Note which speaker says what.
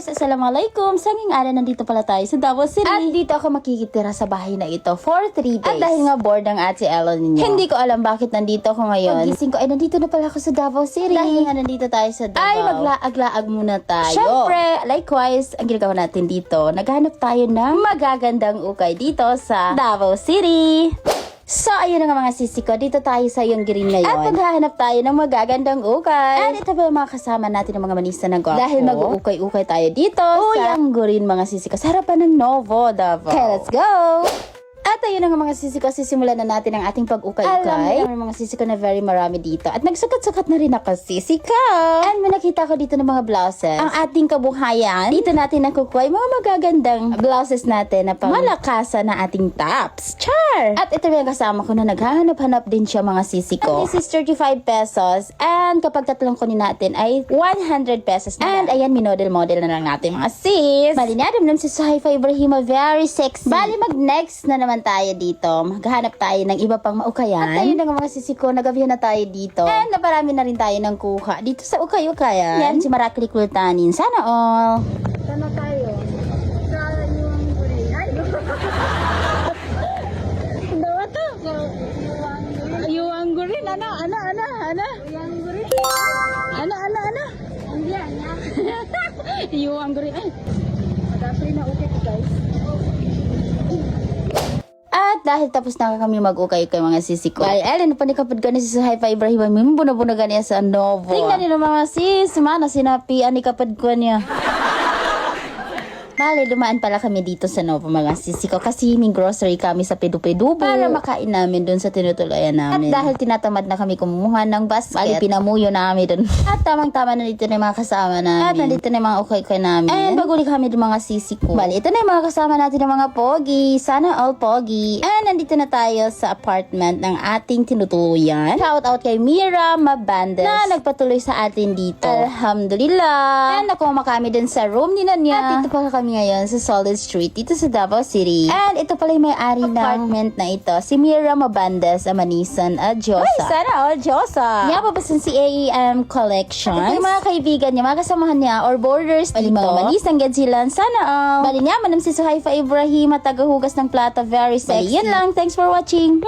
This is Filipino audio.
Speaker 1: guys! Assalamualaikum! Sanging araw nandito pala tayo sa Davao City. At dito ako makikitira sa bahay na ito for 3 days. At dahil nga bored ang ate Ella ninyo, hindi ko alam bakit nandito ako ngayon. Pagising ko ay nandito na pala ako sa Davao City. Dahil nga nandito tayo sa Davao, ay maglaag-laag muna tayo. Syempre, likewise, ang ginagawa natin dito, naghanap tayo ng magagandang ukay dito sa Davao City. So, ayun na nga mga sisi ko. Dito tayo sa yung green ngayon. At maghahanap tayo ng magagandang ukay. At ito ba yung mga kasama natin ng mga manista na gwapo? Dahil mag-uukay-ukay tayo dito sa yung green mga sisi ko. Sa harapan ng Novo, Davao. Okay, let's go! At ayun na nga mga sisi ko, sisimulan na natin ang ating pag-ukay-ukay. Alam mo mga sisi ko na very marami dito. At nagsukat-sukat na rin ako, sisi ko. And may nakita ko dito ng mga blouses. Ang ating kabuhayan, dito natin nakukuha yung mga magagandang blouses natin na pang malakasan na ating tops. Char! At ito yung kasama ko na naghahanap-hanap din siya mga sisi ko. And this is 35 pesos. And kapag tatlong kunin natin ay 100 pesos na. And ayan, minodel-model na lang natin mga sis. Bali niya, naman si Saifa Ibrahima, very sexy. Bali mag-next na naman tayo dito. Maghanap tayo ng iba pang maukayan. At ayun na nga mga sisi ko, nagabihan na tayo dito. And naparami na rin tayo ng kuha dito sa ukay-ukayan. Yan, si Marakli Kultanin. Sana all.
Speaker 2: Sana tayo. Sa yung guri. Ay, dawa to. Yung guri. Ana. Yung guri. Ana. Yung guri. Ay. Madapri na okay guys.
Speaker 1: At dahil tapos na kami mag-ukay-ukay mga sisi ko. Ay, Ellen, panikapad ka ni si Saifa Ibrahima. May buna-buna ka niya sa Novo. Tingnan niyo mga sis. Mana, sinapian ni kapad ko niya. Bale, dumaan pala kami dito sa Novo mga sisi ko kasi may grocery kami sa Pedu-Pedubo para makain namin dun sa tinutuluyan namin. At dahil tinatamad na kami kumuha ng basket, bali pinamuyo namin dun. At tamang-tama na dito na yung mga kasama namin. At nandito na yung mga ukay-ukay namin. And baguli kami dun mga sisi ko. Bali, ito na yung mga kasama natin ng mga pogi. Sana all pogi. And nandito na tayo sa apartment ng ating tinutuluyan. Shout out kay Mira Mabandes na nagpatuloy sa atin dito. Alhamdulillah. And nakuha kami dun sa room ni Nanya. At dito pa kami ngayon sa Solid Street dito sa Davao City. And ito pala yung may-ari ng apartment na ito, si Mira Mabandes Amanisan Adjosa. Ay, sana all Josa. Niya papasan si AEM Collections. Ito yung mga kaibigan niya, mga kasamahan niya or borders dito. Mga Manisan Gadzilan, sana all. Bali niya, manam si Saifa Ibrahima, tagahugas ng plato, very sexy. Bali, yun lang. Thanks for watching.